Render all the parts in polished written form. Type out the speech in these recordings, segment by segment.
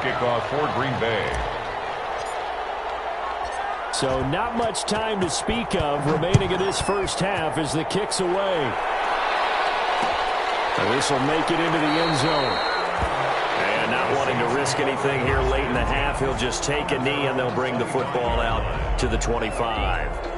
kickoff for Green Bay. So not much time to speak of remaining in this first half as the kick's away. And this will make it into the end zone. And not wanting to risk anything here late in the half, he'll just take a knee and they'll bring the football out to the 25.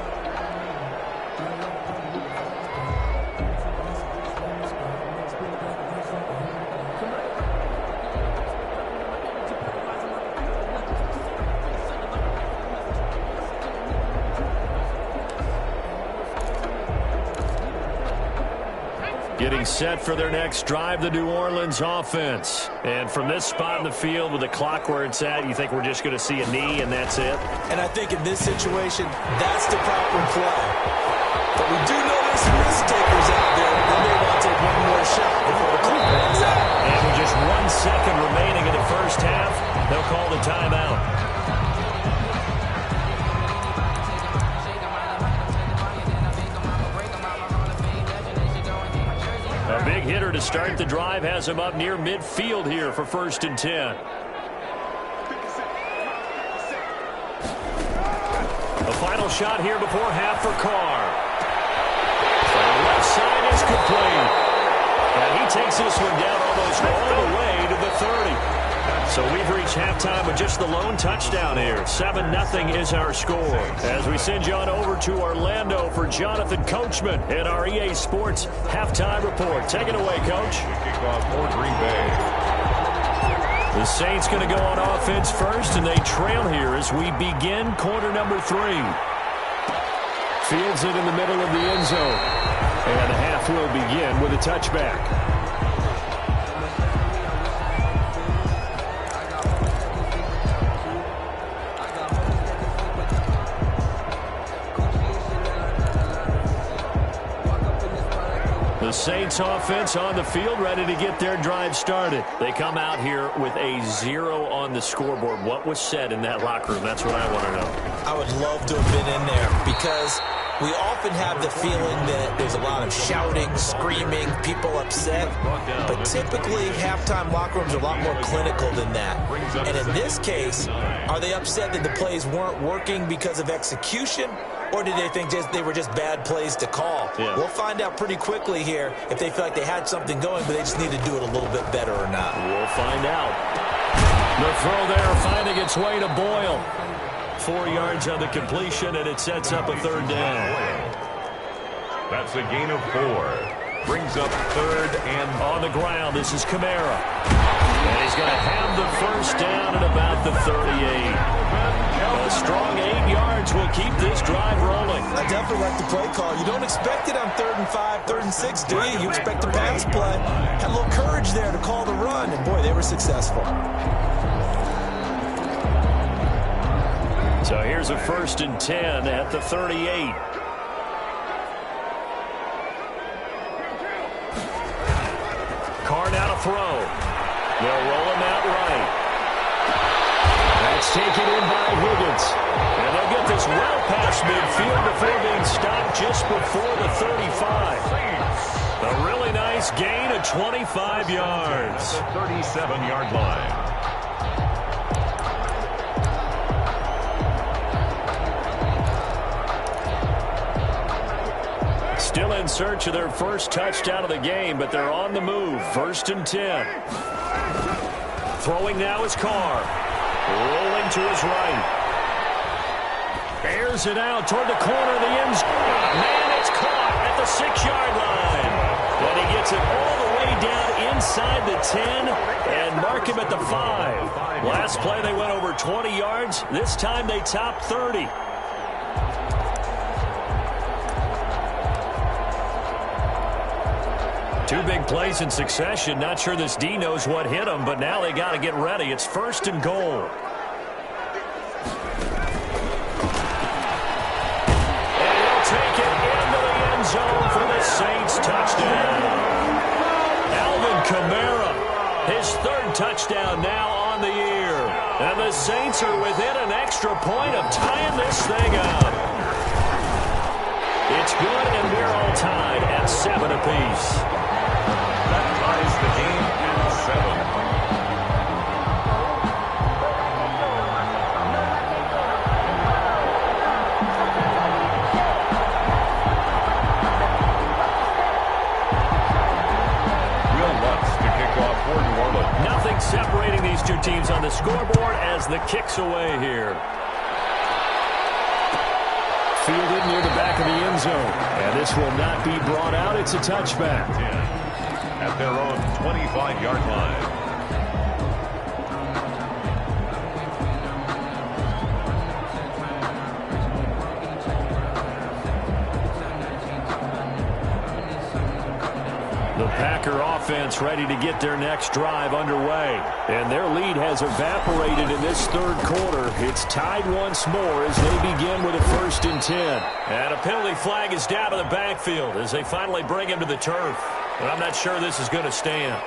Getting set for their next drive, the New Orleans offense. And from this spot in the field with the clock where it's at, you think we're just going to see a knee and that's it? And I think in this situation, that's the proper play. But we do know there's some risk takers out there. They may want to take one more shot before the clock runs out. And with just 1 second remaining in the first half, they'll call the timeout. A big hitter to start the drive has him up near midfield here for 1st and 10. The final shot here before half for Carr. The left side is complete. And he takes this one down almost all the way to the 30. So we've reached halftime with just the lone touchdown here. 7-0 is our score. As we send you on over to Orlando for Jonathan Coachman at our EA Sports halftime report. Take it away, Coach. Kickoff for Green Bay. The Saints going to go on offense first, and they trail here as we begin quarter number 3. Fields it in the middle of the end zone. And the half will begin with a touchback. The Saints offense on the field, ready to get their drive started. They come out here with a 0 on the scoreboard. What was said in that locker room? That's what I want to know. I would love to have been in there because we often have the feeling that there's a lot of shouting, screaming, people upset. But typically, halftime locker rooms are a lot more clinical than that. And in this case, are they upset that the plays weren't working because of execution? Or did they think they were just bad plays to call? Yeah. We'll find out pretty quickly here if they feel like they had something going, but they just need to do it a little bit better or not. We'll find out. The throw there finding its way to Boyle. 4 yards on the completion, and it sets up a 3rd down. That's a gain of 4. Brings up 3rd and on the ground. This is Kamara. And he's going to have the 1st down at about the 38. A strong 8 yards will keep this drive rolling. I definitely like the play call. You don't expect it on 3rd and 5, 3rd and 6, do you? You expect a pass play. Had a little courage there to call the run, and boy, they were successful. So here's a 1st and 10 at the 38. Carr now to throw. They'll roll him out right. That's taken in by Higgins. And they'll get this well past midfield before being stopped just before the 35. A really nice gain of 25 yards. the 37-yard line. Still in search of their first touchdown of the game, but they're on the move. 1st and 10. Throwing now is Carr. Rolling to his right. Airs it out toward the corner of the end zone. Man, it's caught at the 6-yard line. And he gets it all the way down inside the 10 and mark him at the 5. Last play they went over 20 yards. This time they topped 30. Two big plays in succession. Not sure this D knows what hit him, but now they got to get ready. It's 1st and goal. And he'll take it into the end zone for the Saints touchdown. Alvin Kamara, his 3rd touchdown now on the year. And the Saints are within an extra point of tying this thing up. It's good, and we're all tied at 7 apiece. That ties the game at on the scoreboard as the kick's away here. Fielded near the back of the end zone. And this will not be brought out. It's a touchback. At their own 25-yard line. The Packer offense ready to get their next drive underway. And their lead has evaporated in this third quarter. It's tied once more as they begin with a 1st and 10. And a penalty flag is down to the backfield as they finally bring him to the turf. But I'm not sure this is going to stand.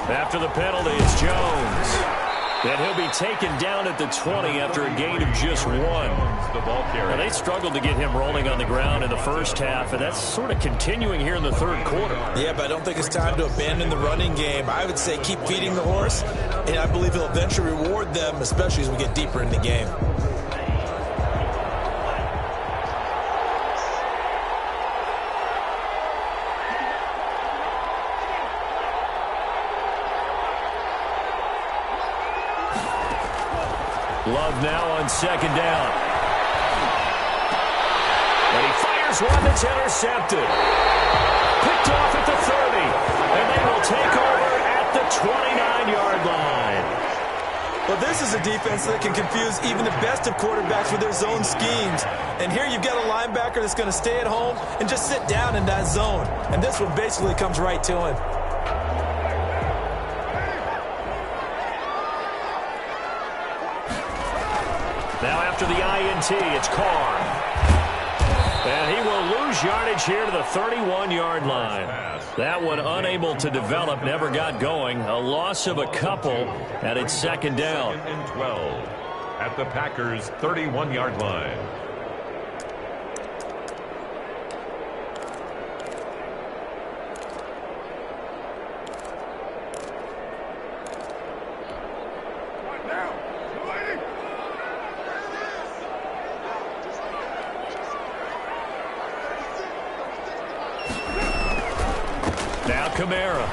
After the penalty, it's Jones. And he'll be taken down at the 20 after a gain of just 1. The ball carrier. They struggled to get him rolling on the ground in the first half, and that's sort of continuing here in the third quarter. Yeah, but I don't think it's time to abandon the running game. I would say keep feeding the horse, and I believe he'll eventually reward them, especially as we get deeper in the game. Love now on 2nd down. And he fires one that's intercepted. Picked off at the 30. And they will take over at the 29-yard line. Well, this is a defense that can confuse even the best of quarterbacks with their zone schemes. And here you've got a linebacker that's going to stay at home and just sit down in that zone. And this one basically comes right to him. Now after the INT, it's Carr. And he will lose yardage here to the 31-yard line. That one unable to develop, never got going. A loss of a couple, and it's 2nd down. 2nd and 12 at the Packers' 31-yard line. Kamara.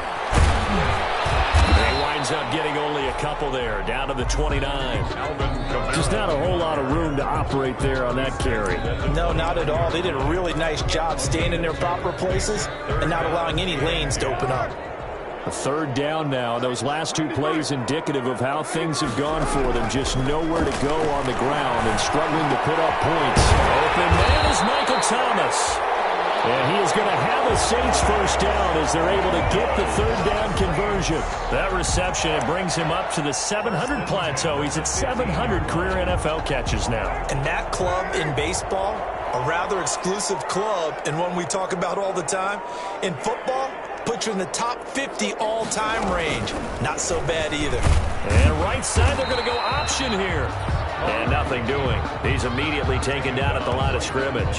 He winds up getting only a couple there, down to the 29. Just not a whole lot of room to operate there on that carry. No, not at all. They did a really nice job staying in their proper places and not allowing any lanes to open up. A 3rd down now. Those last 2 plays indicative of how things have gone for them. Just nowhere to go on the ground and struggling to put up points. Open man is Michael Thomas. And he is going to have a Saints 1st down as they're able to get the 3rd down conversion. That reception, it brings him up to the 700 plateau. He's at 700 career NFL catches now. And that club in baseball, a rather exclusive club, and one we talk about all the time. In football, puts you in the top 50 all-time range. Not so bad either. And right side, they're going to go option here. And nothing doing. He's immediately taken down at the line of scrimmage.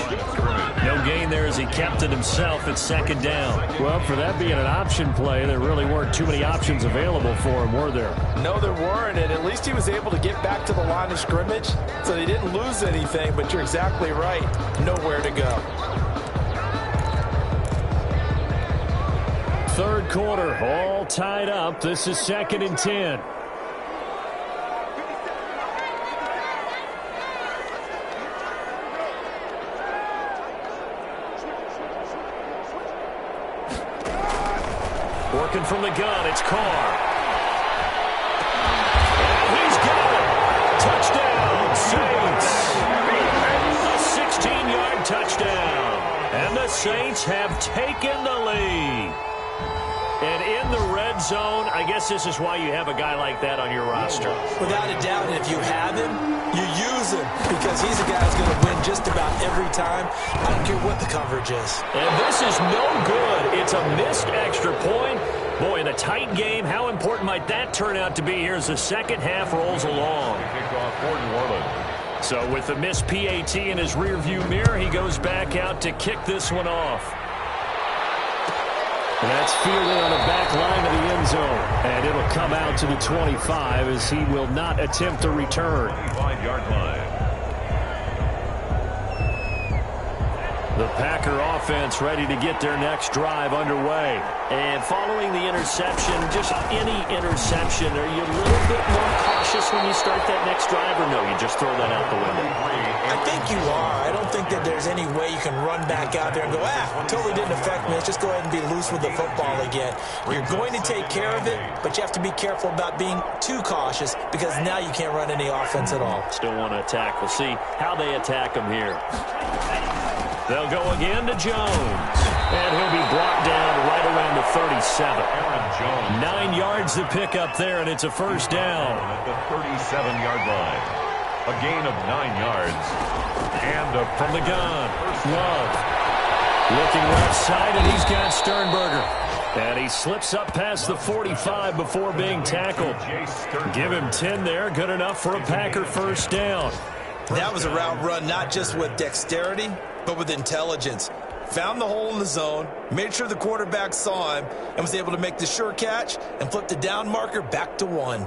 No gain there as he kept it himself at 2nd down. Well, for that being an option play, there really weren't too many options available for him, were there? No, there weren't, and at least he was able to get back to the line of scrimmage, so they didn't lose anything, but you're exactly right. Nowhere to go. 3rd quarter, all tied up. This is 2nd and 10. Working from the gun, it's Carr. And he's got it. Touchdown, Saints. A 16-yard touchdown. And the Saints have taken the lead. And in the red zone, I guess this is why you have a guy like that on your roster. Without a doubt, if you have him, you use him because he's a guy who's going to win just about every time. I don't care what the coverage is. And this is no good. It's a missed extra point. Boy, in a tight game, how important might that turn out to be here as the second half rolls along? So with the missed PAT in his rearview mirror, he goes back out to kick this one off. And that's fielded on the back line of the end zone. And it'll come out to the 25 as he will not attempt a return. 25-yard line. The Packer offense ready to get their next drive underway. And following the interception, just any interception, are you a little bit more cautious when you start that next drive, or no, you just throw that out the window? I think you are. I don't think that there's any way you can run back out there and go, totally didn't affect me. Let's just go ahead and be loose with the football again. You're going to take care of it, but you have to be careful about being too cautious because now you can't run any offense at all. Still want to attack. We'll see how they attack him here. They'll go again to Jones. And he'll be brought down right around the 37. Aaron Jones. 9 yards to pick up there, and it's a first down. At the 37-yard line. A gain of 9 yards. And from the gun, Love. Looking left side, and he's got Sternberger. And he slips up past the 45 before being tackled. Give him 10 there. Good enough for a Packer first down. That was a route run not just with dexterity, but with intelligence. Found the hole in the zone, made sure the quarterback saw him, and was able to make the sure catch and flip the down marker back to 1.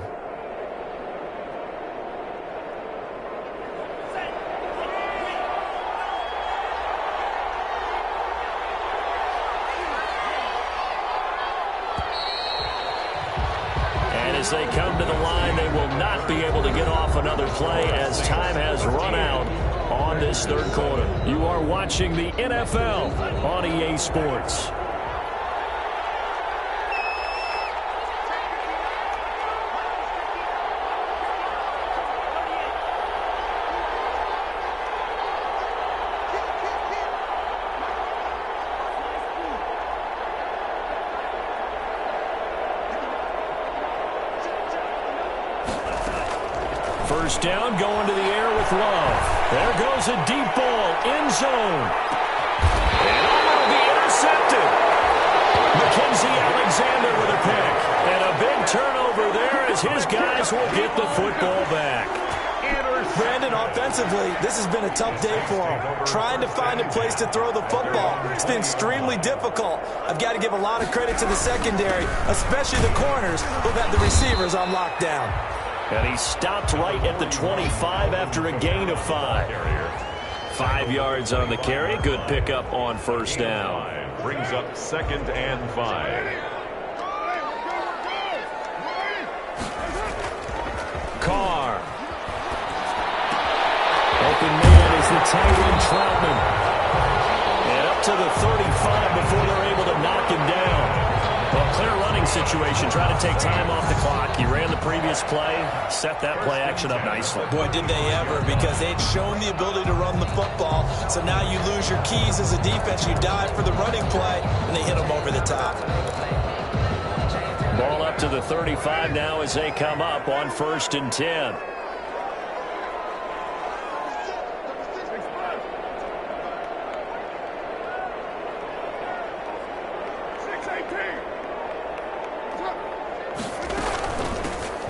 As they come to the line, they will not be able to get off another play as time has run out on this third quarter. You are watching the NFL on EA Sports. First down, going to the air with Love. There goes a deep ball, end zone. And it'll be intercepted. Mackenzie Alexander with a pick. And a big turnover there as his guys will get the football back. Brandon, offensively, this has been a tough day for him. Trying to find a place to throw the football. It's been extremely difficult. I've got to give a lot of credit to the secondary, especially the corners who've had the receivers on lockdown. And he stopped right at the 25 after a gain of 5. 5 yards on the carry. Good pickup on first down. Brings up 2nd and 5. Carr. Open man is the tight end Troutman. And up to the 35 before they're able to knock him down. Well, clear running situation. Trying to take time off the clock. He ran the previous play, set that play action up nicely. Boy, did they ever, because they'd shown the ability to run the football. So now you lose your keys as a defense. You dive for the running play, and they hit them over the top. Ball up to the 35 now as they come up on 1st and 10.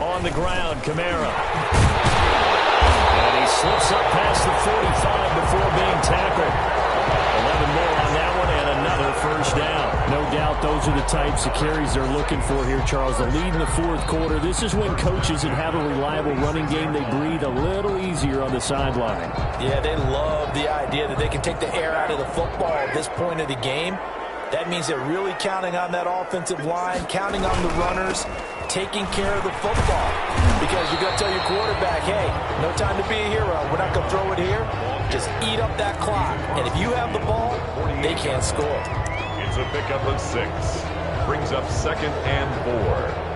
On the ground, Kamara. And he slips up past the 45 before being tackled. 11 more on that one and another first down. No doubt those are the types of carries they're looking for here, Charles. The lead in the 4th quarter. This is when coaches that have a reliable running game, they breathe a little easier on the sideline. Yeah, they love the idea that they can take the air out of the football at this point of the game. That means they're really counting on that offensive line, counting on the runners, taking care of the football. Because you're going to tell your quarterback, hey, no time to be a hero. We're not going to throw it here. Just eat up that clock. And if you have the ball, they can't score. It's a pickup of 6. Brings up 2nd and 4.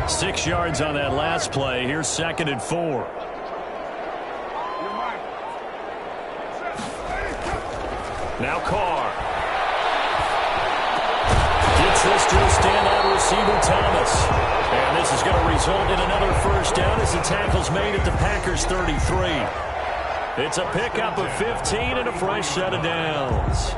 6 yards on that last play. Here's 2nd and 4. Now Carr. Gets this to a standout receiver, Thomas. And this is going to result in another first down as the tackle's made at the Packers' 33. It's a pickup of 15 and a fresh set of downs.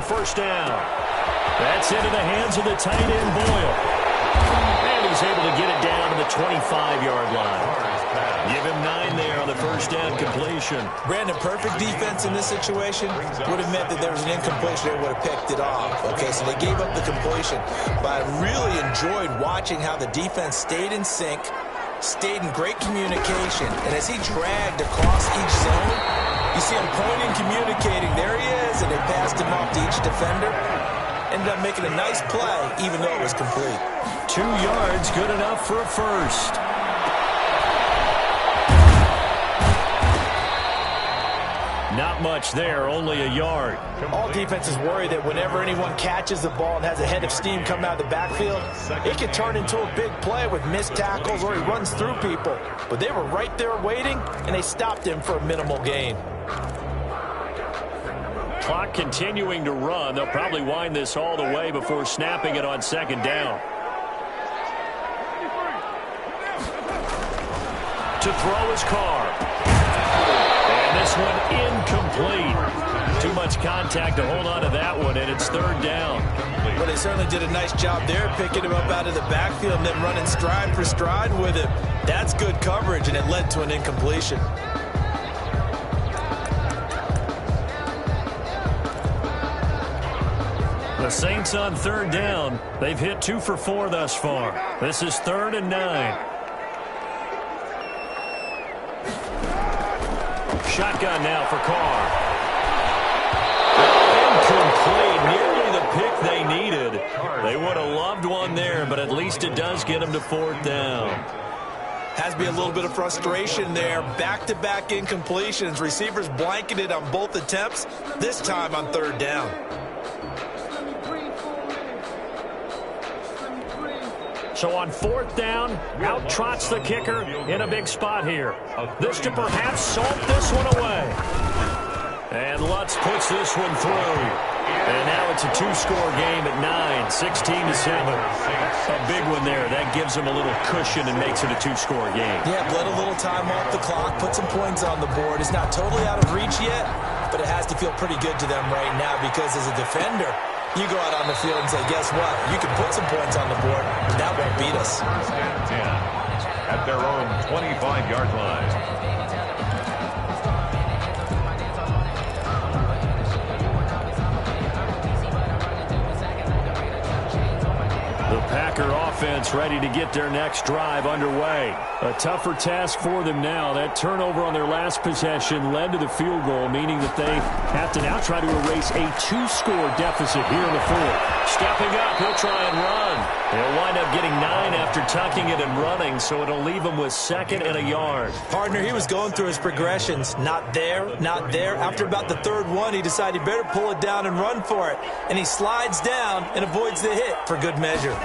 first down. That's into the hands of the tight end, Boyle. And he's able to get it down to the 25-yard line. Give him 9 there on the first down completion. Brandon, perfect defense in this situation would have meant that there was an incompletion. They would have picked it off. Okay, so they gave up the completion. But I really enjoyed watching how the defense stayed in sync, stayed in great communication. And as he dragged across each zone, you see him pointing, communicating. There he is, and they passed him off to each defender. Ended up making a nice play, even though it was complete. 2 yards, good enough for a first. Not much there, only a yard. All defenses worry that whenever anyone catches the ball and has a head of steam coming out of the backfield, it can turn into a big play with missed tackles or he runs through people. But they were right there waiting, and they stopped him for a minimal gain. Clock continuing to run. They'll probably wind this all the way before snapping it on second down. To throw his Carr. And this one incomplete. Too much contact to hold on to that one, and it's third down. Well, they certainly did a nice job there, picking him up out of the backfield and then running stride for stride with him. That's good coverage, and it led to an incompletion. The Saints on third down. They've hit 2 for 4 thus far. This is 3rd and 9. Shotgun now for Carr. Incomplete. Nearly the pick they needed. They would have loved one there, but at least it does get them to 4th down. Has to be a little bit of frustration there. Back-to-back incompletions. Receivers blanketed on both attempts, this time on 3rd down. So on 4th down, out trots the kicker in a big spot here. This to perhaps salt this one away. And Lutz puts this one through. And now it's a 2-score game at 9, 16-7. A big one there. That gives them a little cushion and makes it a 2-score game. Yeah, let a little time off the clock, put some points on the board. It's not totally out of reach yet, but it has to feel pretty good to them right now because as a defender, you go out on the field and say, guess what? You can put some points on the board, but that won't beat us. 10 at their own 25-yard line. The Packer offense ready to get their next drive underway. A tougher task for them now. That turnover on their last possession led to the field goal, meaning that they have to now try to erase a 2-score deficit here in the 4th. Stepping up, he'll try and run. He'll wind up getting 9 after tucking it and running, so it'll leave him with 2nd and a yard. Partner, he was going through his progressions. Not there, not there. After about the 3rd one, he decided he better pull it down and run for it. And he slides down and avoids the hit for good measure.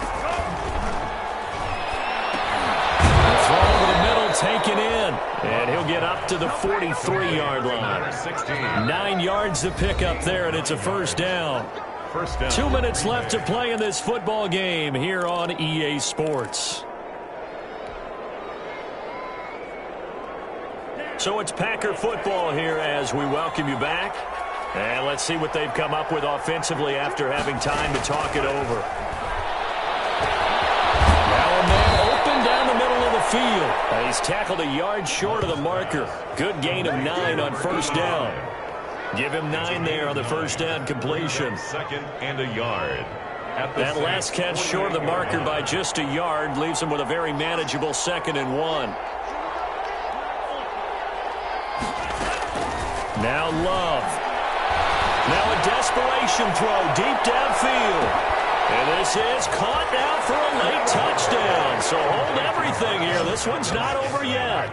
Taken in, and he'll get up to the 43-yard line. 9 yards to pick up there, and it's a first down. 2 minutes left to play in this football game here on EA Sports. So it's Packer football here as we welcome you back. And let's see what they've come up with offensively after having time to talk it over. Field. He's tackled a yard short of the marker. Good gain of 9 on first down. Give him 9 there on the first down completion. 2nd and a yard. That last catch short of the marker by just a yard leaves him with a very manageable 2nd and 1. Now Love. Now a desperation throw deep downfield. And this is caught now for a late touchdown. So hold everything here. This one's not over yet.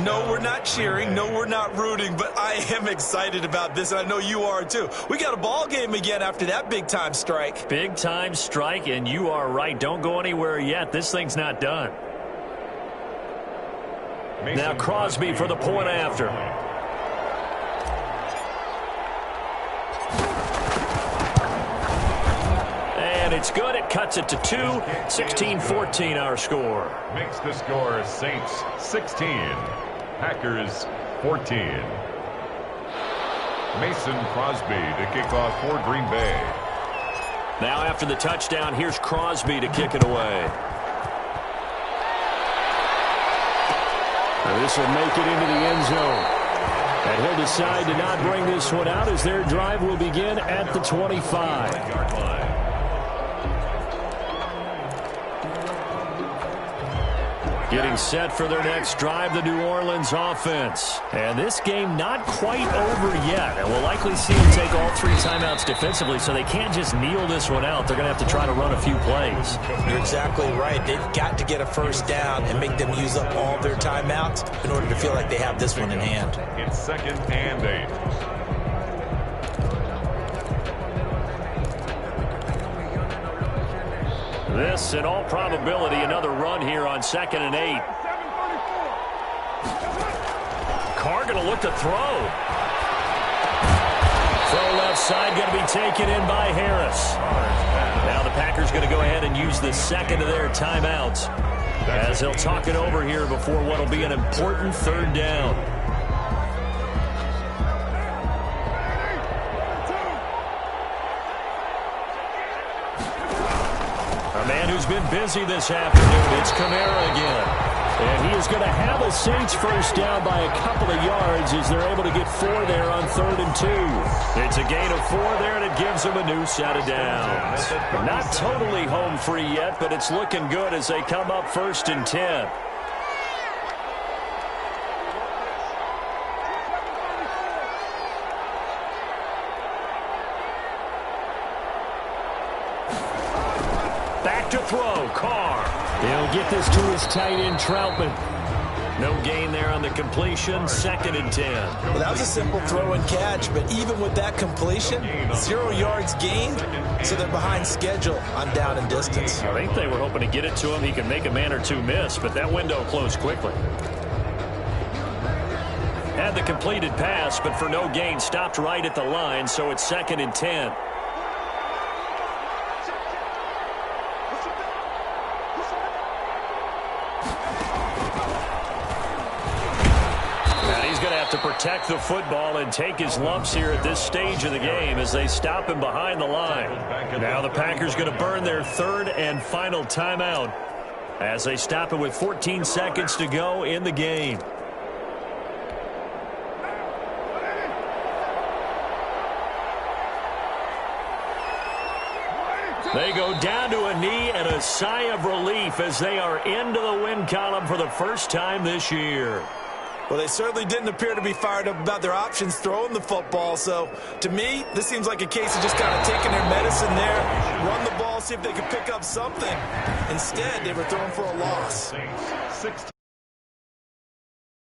No, we're not cheering. No, we're not rooting. But I am excited about this, and I know you are too. We got a ball game again after that big-time strike. Big-time strike, and you are right. Don't go anywhere yet. This thing's not done. Now Crosby for the point after. And it's good. It cuts it to 2. 16-14 our score. Makes the score Saints 16, Packers 14. Mason Crosby to kick off for Green Bay. Now after the touchdown, here's Crosby to kick it away. And this will make it into the end zone. And he'll decide to not bring this one out as their drive will begin at the 25. Getting set for their next drive, the New Orleans offense. And this game not quite over yet. And we'll likely see them take all 3 timeouts defensively, so they can't just kneel this one out. They're going to have to try to run a few plays. You're exactly right. They've got to get a first down and make them use up all their timeouts in order to feel like they have this one in hand. It's 2nd and 8. This, in all probability, another run here on 2nd and 8. Carr going to look to throw. Throw left side going to be taken in by Harris. Now the Packers going to go ahead and use the second of their timeouts as they'll talk it over here before what will be an important 3rd down. Who's been busy this afternoon. It's Kamara again. And he is going to have a Saints first down by a couple of yards as they're able to get 4 there on 3rd and 2. It's a gain of 4 there, and it gives them a new set of downs. Not totally home free yet, but it's looking good as they come up 1st and 10. Back to throw, Carr. He'll get this to his tight end, Troutman. No gain there on the completion, 2nd and 10. Well, that was a simple throw and catch, but even with that completion, 0 yards gained, so they're behind schedule on down and distance. I think they were hoping to get it to him. He can make a man or 2 miss, but that window closed quickly. Had the completed pass, but for no gain, stopped right at the line, so it's 2nd and 10. To protect the football and take his lumps here at this stage of the game as they stop him behind the line. Now the Packers going to burn their 3rd and final timeout as they stop it with 14 seconds to go in the game. They go down to a knee and a sigh of relief as they are into the win column for the first time this year. Well, they certainly didn't appear to be fired up about their options throwing the football. So, to me, this seems like a case of just kind of taking their medicine there, run the ball, see if they could pick up something. Instead, they were throwing for a loss.